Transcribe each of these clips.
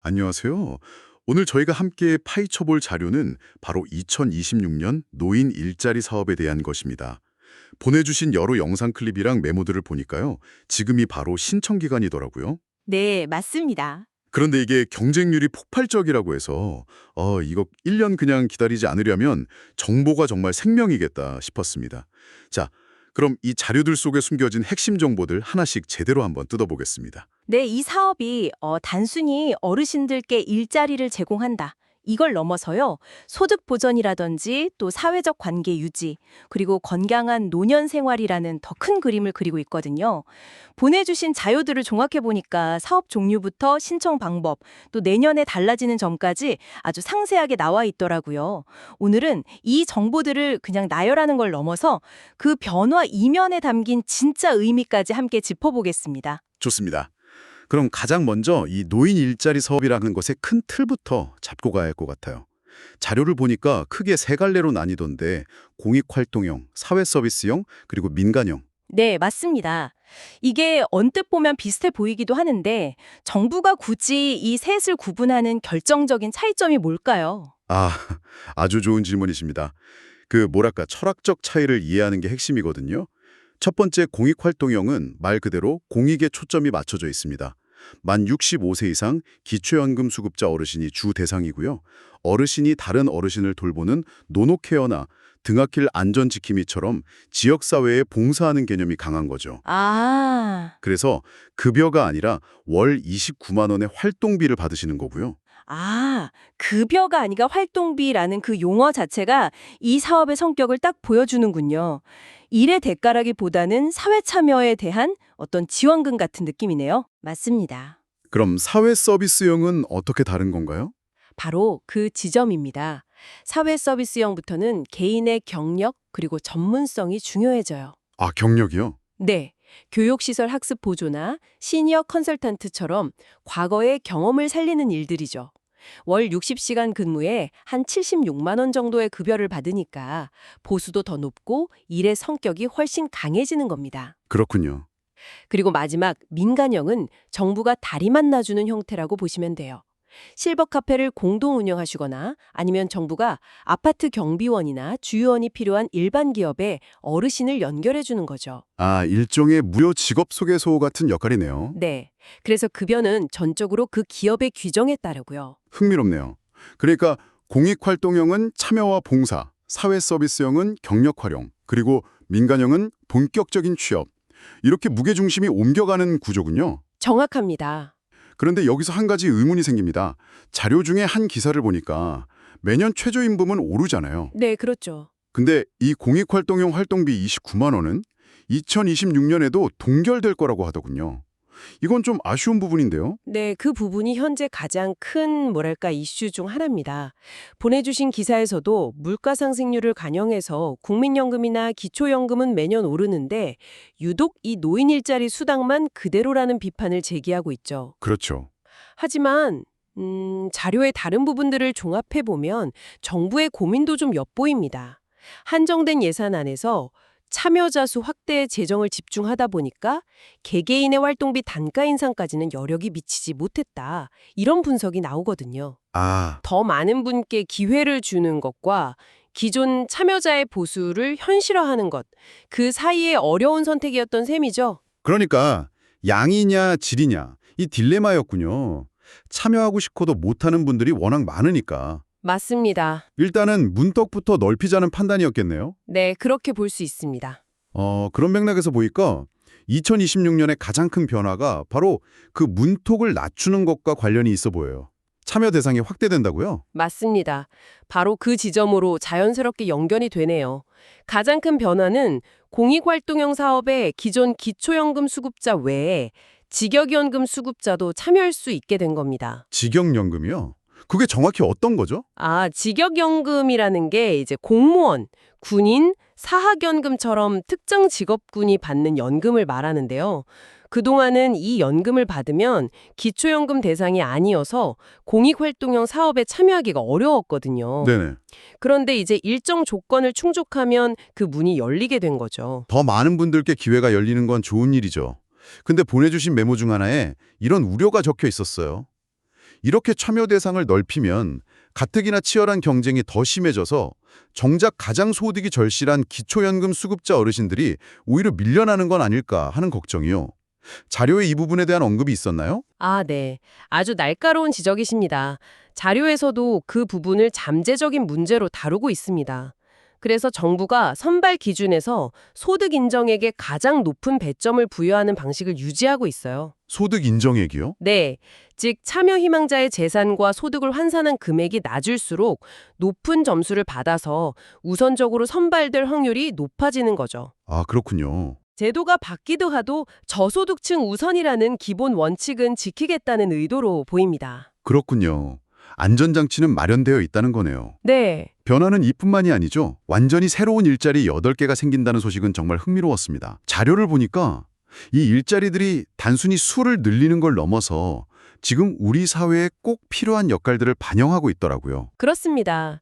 안녕하세요. 오늘 저희가 함께 파헤쳐 볼 자료는 바로 2026년 노인 일자리 사업에 대한 것입니다. 보내주신 여러 영상 클립이랑 메모들을 보니까요. 지금이 바로 신청 기간이더라고요. 네, 맞습니다. 그런데 이게 경쟁률이 폭발적이라고 해서 이거 1년 그냥 기다리지 않으려면 정보가 정말 생명이겠다 싶었습니다. 자, 그럼 이 자료들 속에 숨겨진 핵심 정보들 하나씩 제대로 한번 뜯어보겠습니다. 네, 이 사업이 단순히 어르신들께 일자리를 제공한다. 이걸 넘어서요, 소득 보전이라든지 또 사회적 관계 유지, 그리고 건강한 노년 생활이라는 더 큰 그림을 그리고 있거든요. 보내주신 자료들을 종합해 보니까 사업 종류부터 신청 방법, 또 내년에 달라지는 점까지 아주 상세하게 나와 있더라고요. 오늘은 이 정보들을 그냥 나열하는 걸 넘어서 그 변화 이면에 담긴 진짜 의미까지 함께 짚어보겠습니다. 좋습니다. 그럼 가장 먼저 이 노인 일자리 사업이라는 것의 큰 틀부터 잡고 가야 할 것 같아요. 자료를 보니까 크게 세 갈래로 나뉘던데 공익활동형, 사회서비스형, 그리고 민간형. 네, 맞습니다. 이게 언뜻 보면 비슷해 보이기도 하는데 정부가 굳이 이 셋을 구분하는 결정적인 차이점이 뭘까요? 아, 아주 좋은 질문이십니다. 뭐랄까 철학적 차이를 이해하는 게 핵심이거든요. 첫 번째 공익활동형은 말 그대로 공익에 초점이 맞춰져 있습니다. 만 65세 이상 기초연금 수급자 어르신이 주 대상이고요. 어르신이 다른 어르신을 돌보는 노노케어나 등하길 안전지킴이처럼 지역사회에 봉사하는 개념이 강한 거죠. 아, 그래서 급여가 아니라 월 29만 원의 활동비를 받으시는 거고요. 급여가 아니라 활동비라는 그 용어 자체가 이 사업의 성격을 딱 보여주는군요. 일의 대가라기보다는 사회 참여에 대한 어떤 지원금 같은 느낌이네요. 맞습니다. 그럼 사회 서비스형은 어떻게 다른 건가요? 바로 그 지점입니다. 사회 서비스형부터는 개인의 경력 그리고 전문성이 중요해져요. 아, 경력이요? 네. 교육시설 학습 보조나 시니어 컨설턴트처럼 과거의 경험을 살리는 일들이죠. 월 60시간 근무에 한 76만 원 정도의 급여를 받으니까 보수도 더 높고 일의 성격이 훨씬 강해지는 겁니다. 그렇군요. 그리고 마지막 민간형은 정부가 다리만 놔주는 형태라고 보시면 돼요. 실버 카페를 공동 운영하시거나 아니면 정부가 아파트 경비원이나 주유원이 필요한 일반 기업에 어르신을 연결해 주는 거죠. 아, 일종의 무료 직업 소개소 같은 역할이네요. 네. 그래서 급여는 전적으로 그 기업의 규정에 따르고요. 흥미롭네요. 그러니까 공익활동형은 참여와 봉사, 사회서비스형은 경력 활용, 그리고 민간형은 본격적인 취업. 이렇게 무게중심이 옮겨가는 구조군요. 정확합니다. 그런데 여기서 한 가지 의문이 생깁니다. 자료 중에 한 기사를 보니까 매년 최저임금은 오르잖아요. 네, 그렇죠. 근데 이 공익활동형 활동비 29만 원은 2026년에도 동결될 거라고 하더군요. 이건 좀 아쉬운 부분인데요. 네, 그 부분이 현재 가장 큰 이슈 중 하나입니다. 보내주신 기사에서도 물가 상승률을 반영해서 국민연금이나 기초연금은 매년 오르는데 유독 이 노인 일자리 수당만 그대로라는 비판을 제기하고 있죠. 그렇죠. 하지만 자료의 다른 부분들을 종합해보면 정부의 고민도 좀 엿보입니다. 한정된 예산 안에서 참여자 수 확대에 재정을 집중하다 보니까 개개인의 활동비 단가 인상까지는 여력이 미치지 못했다. 이런 분석이 나오거든요. 아, 더 많은 분께 기회를 주는 것과 기존 참여자의 보수를 현실화하는 것, 그 사이에 어려운 선택이었던 셈이죠. 그러니까 양이냐 질이냐 이 딜레마였군요. 참여하고 싶어도 못하는 분들이 워낙 많으니까. 맞습니다. 일단은 문턱부터 넓히자는 판단이었겠네요. 네, 그렇게 볼 수 있습니다. 그런 맥락에서 보니까 2026년의 가장 큰 변화가 바로 그 문턱을 낮추는 것과 관련이 있어 보여요. 참여 대상이 확대된다고요? 맞습니다. 바로 그 지점으로 자연스럽게 연결이 되네요. 가장 큰 변화는 공익활동형 사업에 기존 기초연금 수급자 외에 직역연금 수급자도 참여할 수 있게 된 겁니다. 직역연금이요? 그게 정확히 어떤 거죠? 직역연금이라는 게 이제 공무원, 군인, 사학연금처럼 특정 직업군이 받는 연금을 말하는데요. 그동안은 이 연금을 받으면 기초연금 대상이 아니어서 공익활동형 사업에 참여하기가 어려웠거든요. 네네. 그런데 이제 일정 조건을 충족하면 그 문이 열리게 된 거죠. 더 많은 분들께 기회가 열리는 건 좋은 일이죠. 근데 보내주신 메모 중 하나에 이런 우려가 적혀 있었어요. 이렇게 참여 대상을 넓히면 가뜩이나 치열한 경쟁이 더 심해져서 정작 가장 소득이 절실한 기초연금 수급자 어르신들이 오히려 밀려나는 건 아닐까 하는 걱정이요. 자료에 이 부분에 대한 언급이 있었나요? 아, 네. 아주 날카로운 지적이십니다. 자료에서도 그 부분을 잠재적인 문제로 다루고 있습니다. 그래서 정부가 선발 기준에서 소득 인정액에 가장 높은 배점을 부여하는 방식을 유지하고 있어요. 소득 인정액이요? 네. 즉, 참여 희망자의 재산과 소득을 환산한 금액이 낮을수록 높은 점수를 받아서 우선적으로 선발될 확률이 높아지는 거죠. 아, 그렇군요. 제도가 바뀌도 하도 저소득층 우선이라는 기본 원칙은 지키겠다는 의도로 보입니다. 그렇군요. 안전장치는 마련되어 있다는 거네요. 네. 변화는 이뿐만이 아니죠. 완전히 새로운 일자리 8개가 생긴다는 소식은 정말 흥미로웠습니다. 자료를 보니까 이 일자리들이 단순히 수를 늘리는 걸 넘어서 지금 우리 사회에 꼭 필요한 역할들을 반영하고 있더라고요. 그렇습니다.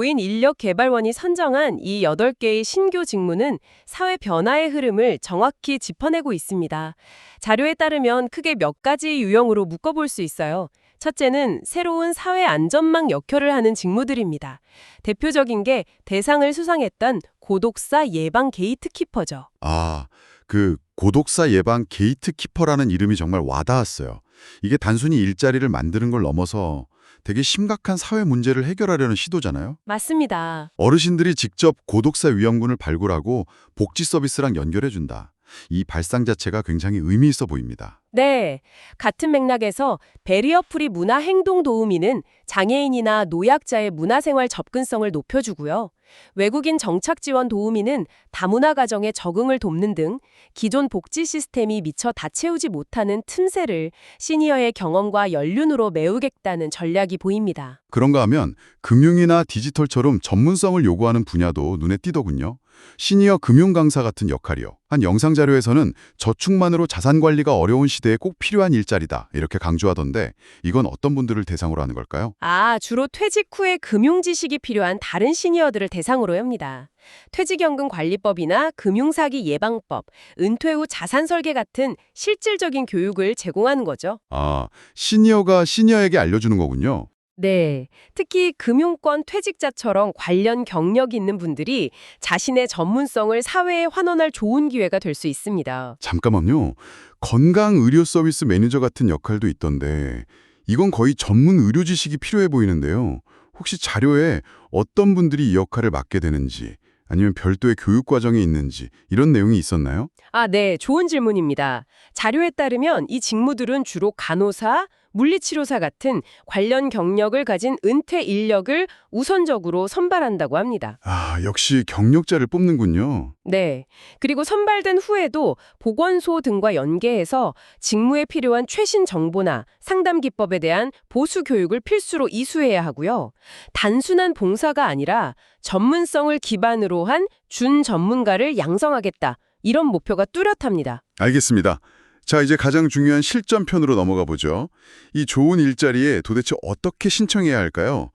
한국노인인력개발원이 선정한 이 8개의 신규 직무는 사회 변화의 흐름을 정확히 짚어내고 있습니다. 자료에 따르면 크게 몇 가지 유형으로 묶어볼 수 있어요. 첫째는 새로운 사회 안전망 역할을 하는 직무들입니다. 대표적인 게 대상을 수상했던 고독사 예방 게이트키퍼죠. 아, 그 고독사 예방 게이트키퍼라는 이름이 정말 와닿았어요. 이게 단순히 일자리를 만드는 걸 넘어서 되게 심각한 사회 문제를 해결하려는 시도잖아요. 맞습니다. 어르신들이 직접 고독사 위험군을 발굴하고 복지 서비스랑 연결해준다. 이 발상 자체가 굉장히 의미 있어 보입니다. 네. 같은 맥락에서 베리어프리 문화행동도우미는 장애인이나 노약자의 문화생활 접근성을 높여주고요. 외국인 정착지원 도우미는 다문화 가정의 적응을 돕는 등 기존 복지 시스템이 미처 다 채우지 못하는 틈새를 시니어의 경험과 연륜으로 메우겠다는 전략이 보입니다. 그런가 하면 금융이나 디지털처럼 전문성을 요구하는 분야도 눈에 띄더군요. 시니어 금융 강사 같은 역할이요. 한 영상 자료에서는 저축만으로 자산 관리가 어려운 시대에 꼭 필요한 일자리다 이렇게 강조하던데 이건 어떤 분들을 대상으로 하는 걸까요? 주로 퇴직 후에 금융 지식이 필요한 다른 시니어들을 대상으로 합니다. 퇴직연금 관리법이나 금융사기 예방법, 은퇴 후 자산 설계 같은 실질적인 교육을 제공하는 거죠. 아, 시니어가 시니어에게 알려주는 거군요. 네. 특히 금융권 퇴직자처럼 관련 경력이 있는 분들이 자신의 전문성을 사회에 환원할 좋은 기회가 될 수 있습니다. 잠깐만요. 건강 의료 서비스 매니저 같은 역할도 있던데 이건 거의 전문 의료 지식이 필요해 보이는데요. 혹시 자료에 어떤 분들이 이 역할을 맡게 되는지 아니면 별도의 교육 과정이 있는지 이런 내용이 있었나요? 네. 좋은 질문입니다. 자료에 따르면 이 직무들은 주로 간호사, 물리치료사 같은 관련 경력을 가진 은퇴 인력을 우선적으로 선발한다고 합니다. 아, 역시 경력자를 뽑는군요. 네. 그리고 선발된 후에도 보건소 등과 연계해서 직무에 필요한 최신 정보나 상담 기법에 대한 보수 교육을 필수로 이수해야 하고요. 단순한 봉사가 아니라 전문성을 기반으로 한 준전문가를 양성하겠다. 이런 목표가 뚜렷합니다. 알겠습니다. 자, 이제 가장 중요한 실전편으로 넘어가 보죠. 이 좋은 일자리에 도대체 어떻게 신청해야 할까요?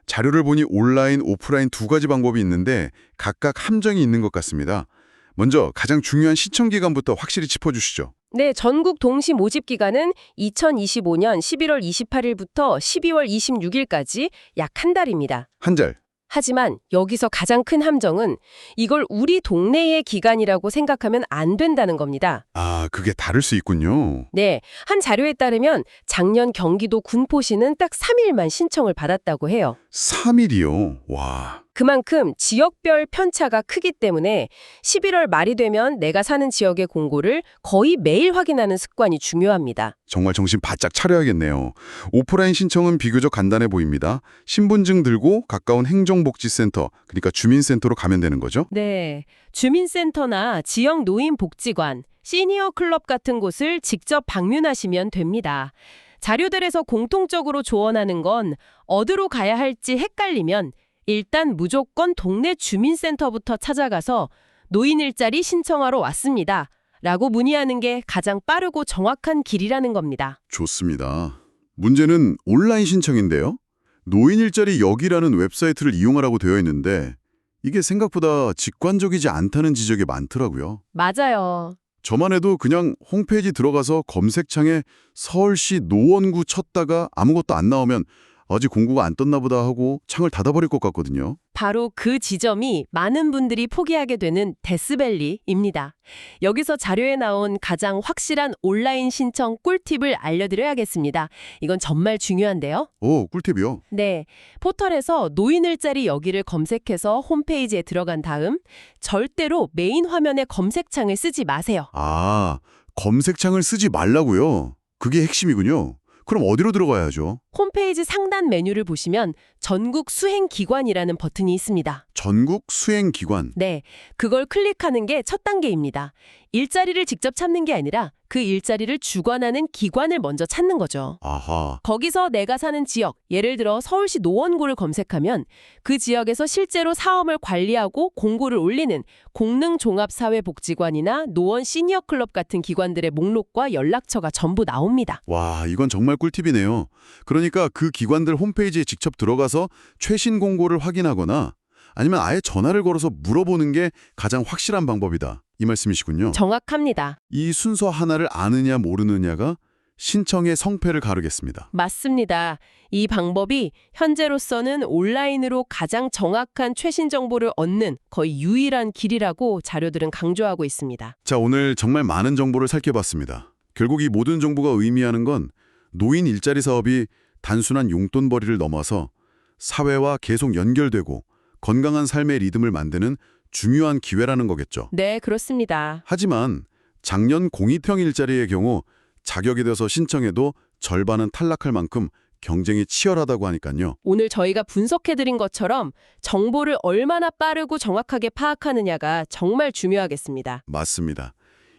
자료를 보니 온라인, 오프라인 두 가지 방법이 있는데 각각 함정이 있는 것 같습니다. 먼저 가장 중요한 신청 기간부터 확실히 짚어주시죠. 네, 전국 동시 모집 기간은 2025년 11월 28일부터 12월 26일까지 약 한 달입니다. 한 달. 하지만 여기서 가장 큰 함정은 이걸 우리 동네의 기간이라고 생각하면 안 된다는 겁니다. 아, 그게 다를 수 있군요. 네, 한 자료에 따르면 작년 경기도 군포시는 딱 3일만 신청을 받았다고 해요. 3일이요? 와. 그만큼 지역별 편차가 크기 때문에 11월 말이 되면 내가 사는 지역의 공고를 거의 매일 확인하는 습관이 중요합니다. 정말 정신 바짝 차려야겠네요. 오프라인 신청은 비교적 간단해 보입니다. 신분증 들고 가까운 행정복지센터, 그러니까 주민센터로 가면 되는 거죠? 네, 주민센터나 지역 노인복지관, 시니어 클럽 같은 곳을 직접 방문하시면 됩니다. 자료들에서 공통적으로 조언하는 건 어디로 가야 할지 헷갈리면 일단 무조건 동네 주민센터부터 찾아가서 노인 일자리 신청하러 왔습니다. 라고 문의하는 게 가장 빠르고 정확한 길이라는 겁니다. 좋습니다. 문제는 온라인 신청인데요. 노인 일자리 여기라는 웹사이트를 이용하라고 되어 있는데 이게 생각보다 직관적이지 않다는 지적이 많더라고요. 맞아요. 저만 해도 그냥 홈페이지 들어가서 검색창에 서울시 노원구 쳤다가 아무것도 안 나오면 아직 공고가 안 떴나 보다 하고 창을 닫아버릴 것 같거든요. 바로 그 지점이 많은 분들이 포기하게 되는 데스밸리입니다. 여기서 자료에 나온 가장 확실한 온라인 신청 꿀팁을 알려드려야겠습니다. 이건 정말 중요한데요. 오, 꿀팁이요? 네, 포털에서 노인 일자리 여기를 검색해서 홈페이지에 들어간 다음 절대로 메인 화면에 검색창을 쓰지 마세요. 아, 검색창을 쓰지 말라고요? 그게 핵심이군요. 그럼 어디로 들어가야 하죠? 홈페이지 상단 메뉴를 보시면 전국 수행기관이라는 버튼이 있습니다. 전국 수행기관. 네, 그걸 클릭하는 게 첫 단계입니다. 일자리를 직접 찾는 게 아니라 그 일자리를 주관하는 기관을 먼저 찾는 거죠. 아하, 거기서 내가 사는 지역, 예를 들어 서울시 노원구를 검색하면 그 지역에서 실제로 사업을 관리하고 공고를 올리는 공릉종합사회복지관이나 노원 시니어클럽 같은 기관들의 목록과 연락처가 전부 나옵니다. 와, 이건 정말 꿀팁이네요. 그러니까 그 기관들 홈페이지에 직접 들어가서 최신 공고를 확인하거나 아니면 아예 전화를 걸어서 물어보는 게 가장 확실한 방법이다. 이 말씀이시군요. 정확합니다. 이 순서 하나를 아느냐 모르느냐가 신청의 성패를 가르겠습니다. 맞습니다. 이 방법이 현재로서는 온라인으로 가장 정확한 최신 정보를 얻는 거의 유일한 길이라고 자료들은 강조하고 있습니다. 자, 오늘 정말 많은 정보를 살펴봤습니다. 결국 이 모든 정보가 의미하는 건 노인 일자리 사업이 단순한 용돈벌이를 넘어서 사회와 계속 연결되고 건강한 삶의 리듬을 만드는 중요한 기회라는 거겠죠. 네, 그렇습니다. 하지만 작년 공익형 일자리의 경우 자격이 돼서 신청해도 절반은 탈락할 만큼 경쟁이 치열하다고 하니까요. 오늘 저희가 분석해드린 것처럼 정보를 얼마나 빠르고 정확하게 파악하느냐가 정말 중요하겠습니다. 맞습니다.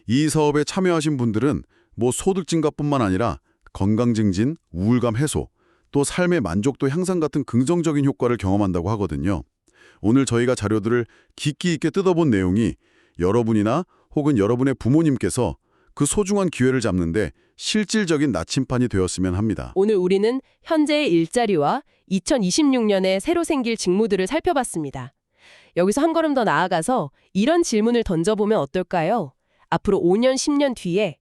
이 사업에 참여하신 분들은 뭐 소득 증가뿐만 아니라 건강 증진, 우울감 해소, 또 삶의 만족도 향상 같은 긍정적인 효과를 경험한다고 하거든요. 오늘 저희가 자료들을 깊이 있게 뜯어본 내용이 여러분이나 혹은 여러분의 부모님께서 그 소중한 기회를 잡는데 실질적인 나침판이 되었으면 합니다. 오늘 우리는 현재의 일자리와 2026년에 새로 생길 직무들을 살펴봤습니다. 여기서 한 걸음 더 나아가서 이런 질문을 던져보면 어떨까요? 앞으로 5년, 10년 뒤에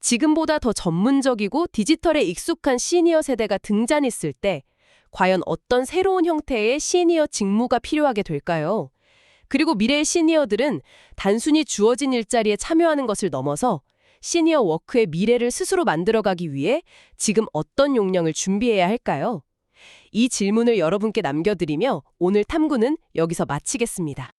지금보다 더 전문적이고 디지털에 익숙한 시니어 세대가 등장했을 때 과연 어떤 새로운 형태의 시니어 직무가 필요하게 될까요? 그리고 미래의 시니어들은 단순히 주어진 일자리에 참여하는 것을 넘어서 시니어 워크의 미래를 스스로 만들어가기 위해 지금 어떤 역량을 준비해야 할까요? 이 질문을 여러분께 남겨드리며 오늘 탐구는 여기서 마치겠습니다.